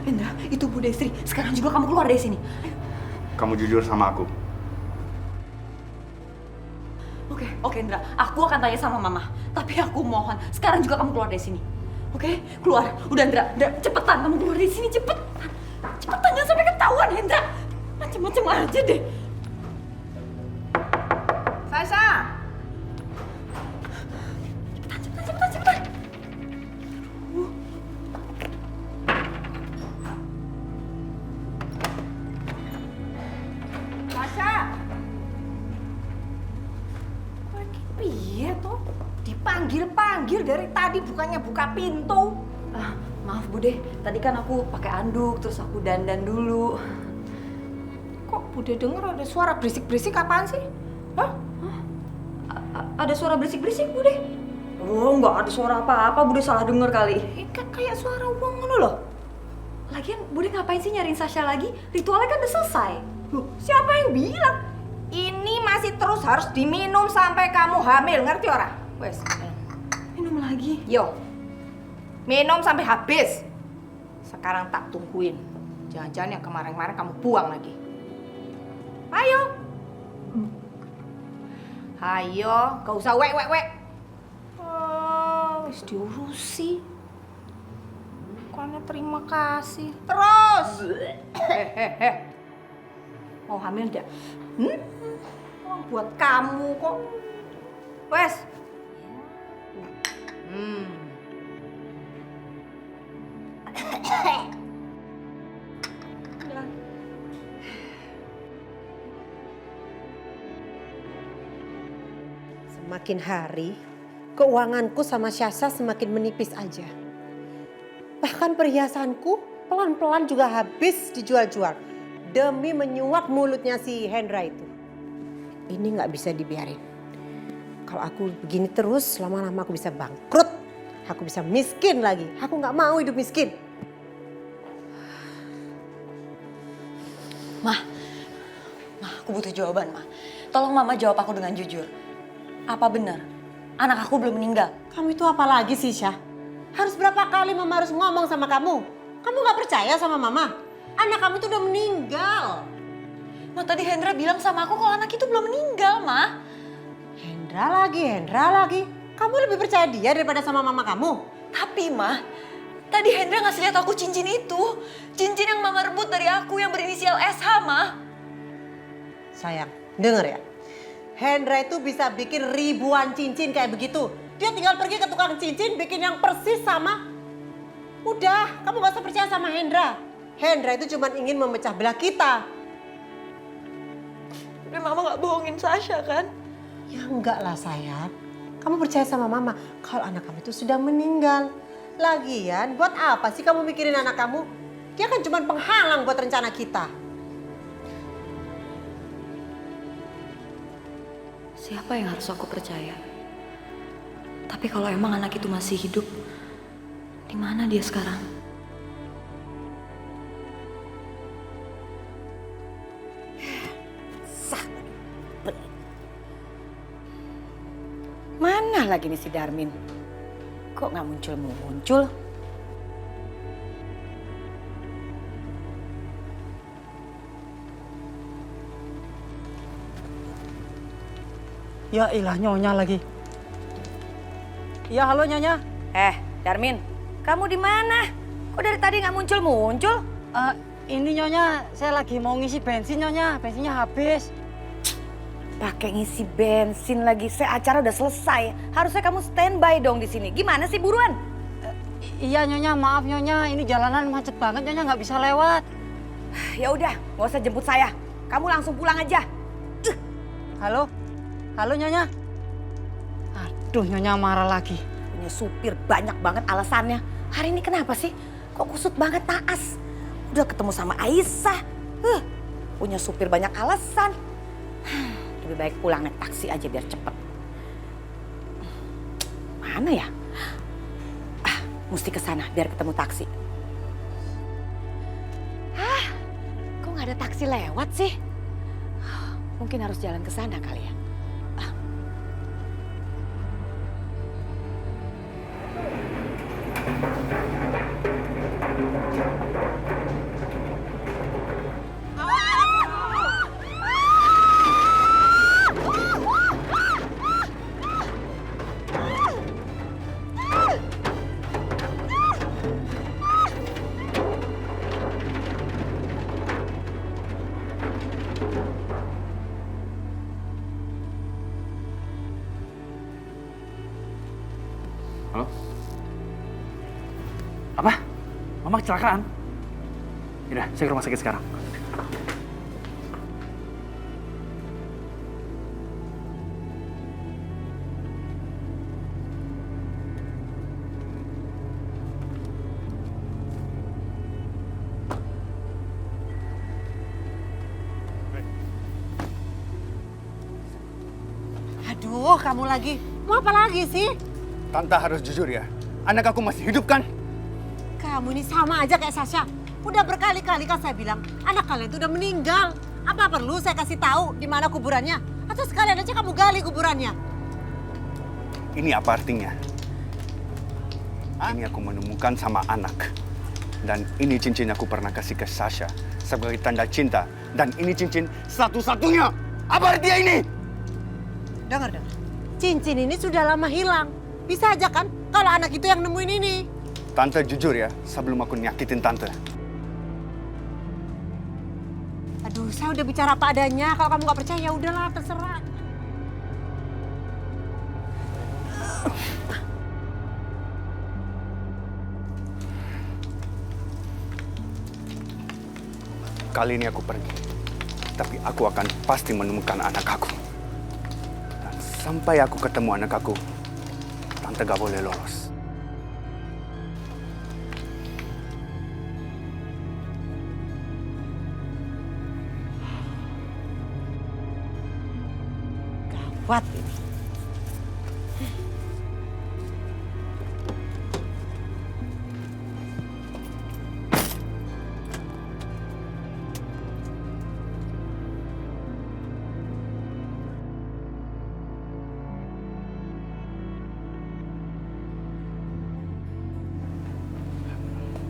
Hendra, itu Bu Destri. Sekarang juga kamu keluar dari sini. Ayo. Kamu jujur sama aku. Oke, Hendra. Aku akan tanya sama Mama. Tapi aku mohon, sekarang juga kamu keluar dari sini. Oke? Keluar. Udah, Hendra. Cepetan kamu keluar dari sini. Cepetan. Cepetan, jangan sampai ketahuan, Hendra. Macem-macem aja deh. Sasha! Cepetan. Sasha! Lagi piye toh? Dipanggil-panggil dari tadi bukannya buka pintu. Maaf Bude, tadi kan aku pakai anduk, terus aku dandan dulu. Kok Bude denger ada suara berisik-berisik apaan sih? Hah? Ada suara berisik-berisik Bude? Oh, nggak ada suara apa-apa, Bude salah denger kali. Kayak suara uang ngono loh. Lagian Bude ngapain sih nyariin Sasha lagi? Ritualnya kan udah selesai. Loh, siapa yang bilang? Ini masih terus harus diminum sampai kamu hamil, ngerti ora? Wes. Minum lagi. Yo. Minum sampai habis. Sekarang tak tungguin. Jangan-jangan yang kemarin-kemarin kamu buang lagi. Ayo. Ayo, gak usah wek. Oh, wis diurusi. Bukannya terima kasih. Terus. Mau hamil enggak? Oh, buat kamu kok. Wes. Semakin hari, keuanganku sama Sasha semakin menipis aja. Bahkan perhiasanku pelan-pelan juga habis dijual-jual demi menyuap mulutnya si Hendra itu. Ini nggak bisa dibiarin. Kalau aku begini terus, lama-lama aku bisa bangkrut. Aku bisa miskin lagi. Aku nggak mau hidup miskin. Ma, aku butuh jawaban, Ma. Tolong Mama jawab aku dengan jujur. Apa benar anak aku belum meninggal? Kamu itu apa lagi sih, Syah? Harus berapa kali Mama harus ngomong sama kamu? Kamu nggak percaya sama Mama? Anak kamu itu udah meninggal. Ma, tadi Hendra bilang sama aku kalau anak itu belum meninggal, Ma. Hendra lagi. Kamu lebih percaya dia daripada sama Mama kamu? Tapi, Ma, tadi Hendra ngasih lihat aku cincin itu. Cincin yang Mama rebut dari aku yang berinisial SH, Ma. Sayang, denger ya. Hendra itu bisa bikin ribuan cincin kayak begitu. Dia tinggal pergi ke tukang cincin bikin yang persis sama. Udah, kamu gak usah percaya sama Hendra. Hendra itu cuma ingin memecah belah kita. Tapi Mama gak bohongin Sasha kan? Ya enggak lah sayang. Kamu percaya sama Mama kalau anak kamu itu sudah meninggal. Lagian buat apa sih kamu mikirin anak kamu? Dia kan cuma penghalang buat rencana kita. Siapa yang harus aku percaya? Tapi kalau emang anak itu masih hidup, di mana dia sekarang? Mana lagi nih si Darmin? Kok nggak muncul? Ya ilah Nyonya lagi. Ya halo Nyonya. Darmin, kamu di mana? Kok dari tadi nggak muncul? Ini Nyonya, saya lagi mau ngisi bensin Nyonya. Bensinnya habis. Pakai ngisi bensin lagi. Acara udah selesai. Harusnya kamu standby dong di sini. Gimana sih buruan? Iya Nyonya, maaf Nyonya. Ini jalanan macet banget Nyonya, nggak bisa lewat. Ya udah, nggak usah jemput saya. Kamu langsung pulang aja. Halo? Halo Nyonya. Aduh Nyonya marah lagi. Punya supir banyak banget alasannya. Hari ini kenapa sih? Kok kusut banget naas? Udah ketemu sama Aisyah. Punya supir banyak alasan. Lebih baik pulang naik taksi aja biar cepet. Mana ya? Mesti ke sana biar ketemu taksi. Kok nggak ada taksi lewat sih? Mungkin harus jalan ke sana kali ya. kecelakaan. Yaudah, saya ke rumah sakit sekarang. Aduh, kamu lagi. Mau apa lagi sih? Tante harus jujur ya. Anak aku masih hidup kan? Kamu ini sama aja kayak Sasha. Udah berkali-kali kan saya bilang, anak kalian itu udah meninggal. Apa perlu saya kasih tahu di mana kuburannya? Atau sekalian aja kamu gali kuburannya? Ini apa artinya? Ini aku menemukan sama anak. Dan ini cincin aku pernah kasih ke Sasha sebagai tanda cinta. Dan ini cincin satu-satunya. Apa artinya ini? Dengar. Cincin ini sudah lama hilang. Bisa aja kan kalau anak itu yang nemuin ini. Tante jujur ya, sebelum aku nyakitin Tante. Aduh, saya udah bicara apa adanya. Kalau kamu nggak percaya, ya udahlah, terserah. Kali ini aku pergi. Tapi aku akan pasti menemukan anak aku. Dan sampai aku ketemu anak aku, Tante gak boleh lolos. Gawat ini.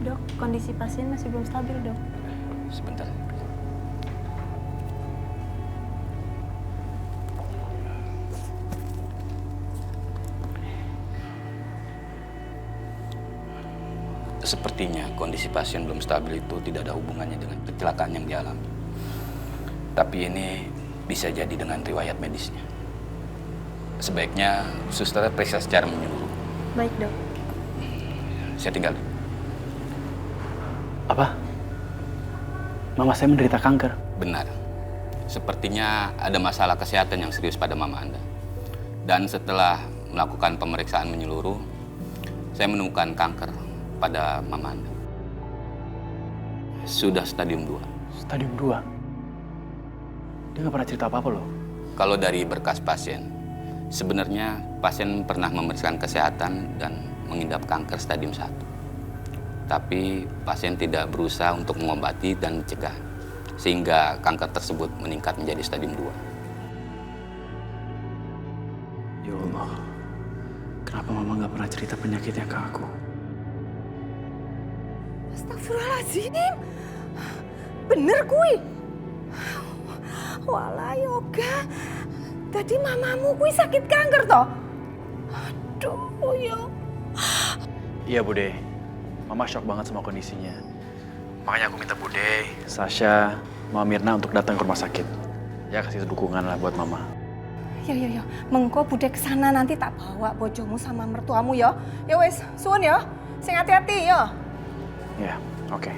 Dok, kondisi pasien masih belum stabil, dok. Sebentar. Sepertinya kondisi pasien belum stabil itu tidak ada hubungannya dengan kecelakaan yang dialami. Tapi ini bisa jadi dengan riwayat medisnya. Sebaiknya suster periksa secara menyeluruh. Baik, dok. Saya tinggal. Apa? Mama saya menderita kanker. Benar. Sepertinya ada masalah kesehatan yang serius pada mama Anda. Dan setelah melakukan pemeriksaan menyeluruh, saya menemukan kanker pada mama Anda. Sudah stadium 2. Stadium 2? Dia nggak pernah cerita apa-apa loh. Kalau dari berkas pasien, sebenarnya pasien pernah memeriksakan kesehatan dan mengidap kanker stadium 1. Tapi pasien tidak berusaha untuk mengobati dan mencegah, sehingga kanker tersebut meningkat menjadi stadium 2. Ya Allah, kenapa mama nggak pernah cerita penyakitnya ke aku? Astagfirullahaladzim. Bener kui. Walah Yoga. Tadi mamamu kui sakit kanker toh. Aduh ya. Iya Bude, Mama shock banget sama kondisinya. Makanya aku minta Bude, Sasha, Mama Mirna untuk datang ke rumah sakit. Ya kasih dukungan lah buat Mama. Yo. Mengko Bude kesana nanti tak bawa bojomu sama mertuamu ya. Ya wes, suwun ya. Sing hati-hati ya. Ya, oke.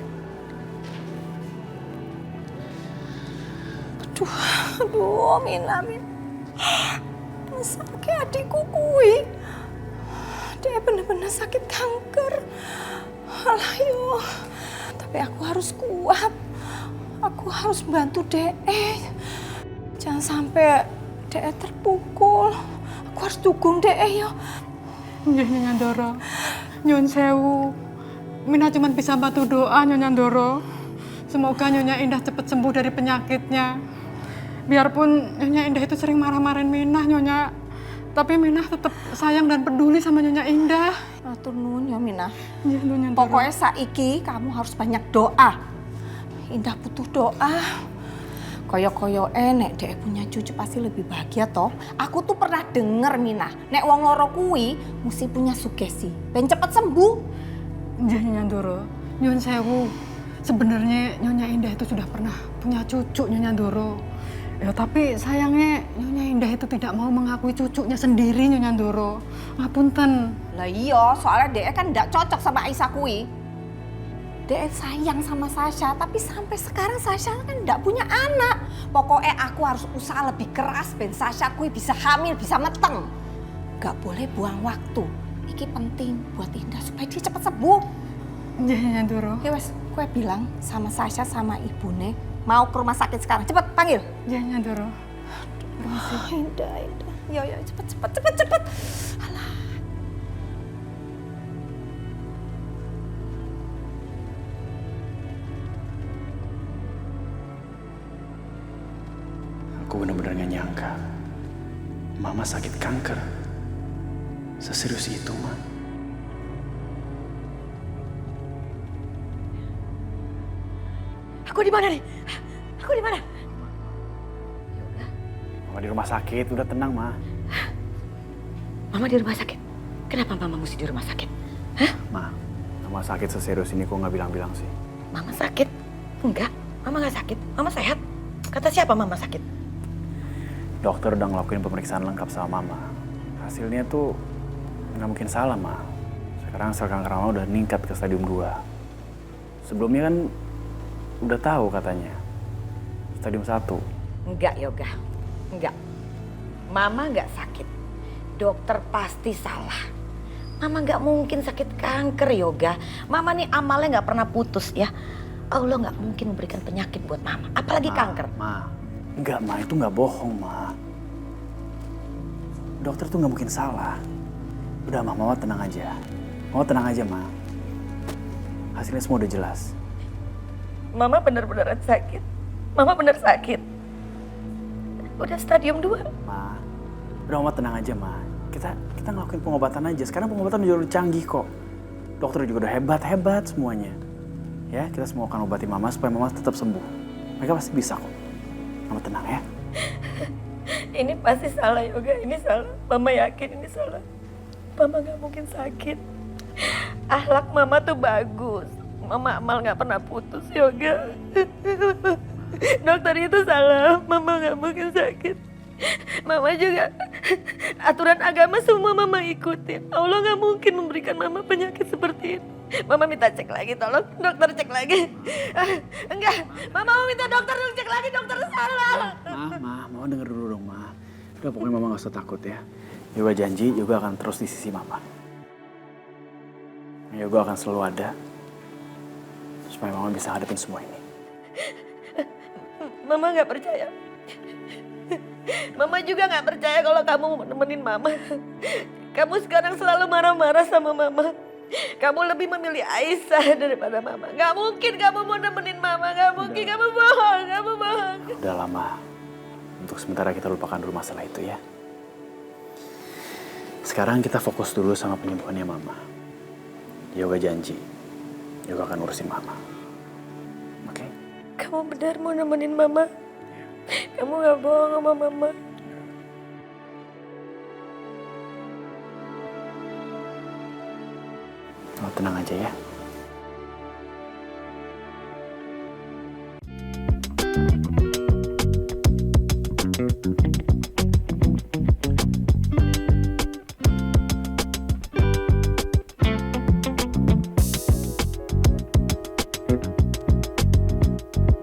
Aduh, Mina. Sakit adikku kui. Dia bener-bener sakit kanker. Alah yo. Tapi aku harus kuat. Aku harus bantu DE. Jangan sampai DE terpukul. Aku harus dukung DE yo. Nggih, Nyonya Ndoro. Nyun sewu. Mina cuma bisa bantu doa, Nyonya Ndoro. Semoga Nyonya Indah cepat sembuh dari penyakitnya. Biarpun Nyonya Indah itu sering marah-marahin Mina, Nyonya. Tapi Mina tetap sayang dan peduli sama Nyonya Indah. Atur nuwun ya Mina. Iya, Nyonya Ndoro. Pokoknya saiki kamu harus banyak doa. Indah butuh doa. Koyo-koyo nek DE punya cucu pasti lebih bahagia toh. Aku tuh pernah denger Mina, nek wong loro kuwi mesti punya sugesti. Ben cepet sembuh. Iya, Nyonya Ndoro. Nyun sewu. Sebenarnya Nyonya Indah itu sudah pernah punya cucu, Nyonya Ndoro. Ya tapi sayangnya Nyonya Indah itu tidak mau mengakui cucunya sendiri, Nyonya Ndoro. Ngapunten. Lah iya, soalnya DE kan ndak cocok sama Aisyah kuwi. Dia sayang sama Sasha, tapi sampai sekarang Sasha kan nggak punya anak. Pokoknya aku harus usaha lebih keras ben Sasha kui bisa hamil, bisa meteng. Gak boleh buang waktu. Iki penting buat Indah supaya dia cepat sembuh. Iya, Nyonya Doro. Ya wes, kue bilang sama Sasha sama ibune mau ke rumah sakit sekarang. Cepet panggil. Iya, Nyonya Doro. Indah. Yo, cepet. Alah. Aku benar-benar gak nyangka. Mama sakit kanker. Seserius itu, Ma. Aku di mana nih? Aku di mana? Mama di rumah sakit, udah tenang, Ma. Mama di rumah sakit. Kenapa Mama mesti di rumah sakit? Ma, Mama sakit seserius ini kok nggak bilang-bilang sih. Mama sakit? Enggak, Mama nggak sakit. Mama sehat. Kata siapa Mama sakit? Dokter udah ngelakuin pemeriksaan lengkap sama Mama. Hasilnya tuh nggak mungkin salah, Ma. Sekarang sel kanker Mama udah meningkat ke stadium 2. Sebelumnya kan udah tahu katanya. Stadium 1. Enggak, Yoga. Enggak. Mama nggak sakit. Dokter pasti salah. Mama nggak mungkin sakit kanker, Yoga. Mama nih amalnya nggak pernah putus ya. Allah nggak mungkin memberikan penyakit buat Mama, apalagi kanker. Ma, enggak, Ma. Itu nggak bohong, Ma. Dokter tuh nggak mungkin salah. Udah, Ma. Mama tenang aja. Mama tenang aja, Ma. Hasilnya semua udah jelas. Mama bener-beneran sakit. Mama bener sakit. Udah stadium 2. Ma, udah Mama tenang aja, Ma. Kita ngelakuin pengobatan aja. Sekarang pengobatan udah canggih kok. Dokter juga udah hebat semuanya. Ya, kita semua akan obati Mama supaya Mama tetap sembuh. Mereka pasti bisa kok. Mama tenang ya. Ini pasti salah, Yoga. Ini salah. Mama yakin ini salah. Mama nggak mungkin sakit. Akhlak Mama tuh bagus. Mama amal nggak pernah putus, Yoga. Dokter itu salah. Mama nggak mungkin sakit. Mama juga aturan agama semua Mama ikutin. Allah nggak mungkin memberikan Mama penyakit seperti ini. Mama minta cek lagi, tolong dokter cek lagi. Enggak, Mama mau minta dokter cek lagi, dokter salah. Mama denger dulu dong, Ma. Udah, pokoknya Mama gak usah takut ya. Yoga janji, Yoga akan terus di sisi Mama. Yoga akan selalu ada supaya Mama bisa hadapin semua ini. Mama nggak percaya. Mama juga nggak percaya kalau kamu mau nemenin Mama. Kamu sekarang selalu marah-marah sama Mama. Kamu lebih memilih Aisyah daripada Mama. Gak mungkin kamu mau nemenin Mama. Gak mungkin, kamu bohong. Udah lama. Untuk sementara kita lupakan dulu masalah itu ya. Sekarang kita fokus dulu sama penyembuhannya Mama. Yoga janji, Yoga akan urusin Mama. Oke? Kamu benar mau nemenin Mama? Kamu gak bohong sama Mama? Oh, tenang aja ya.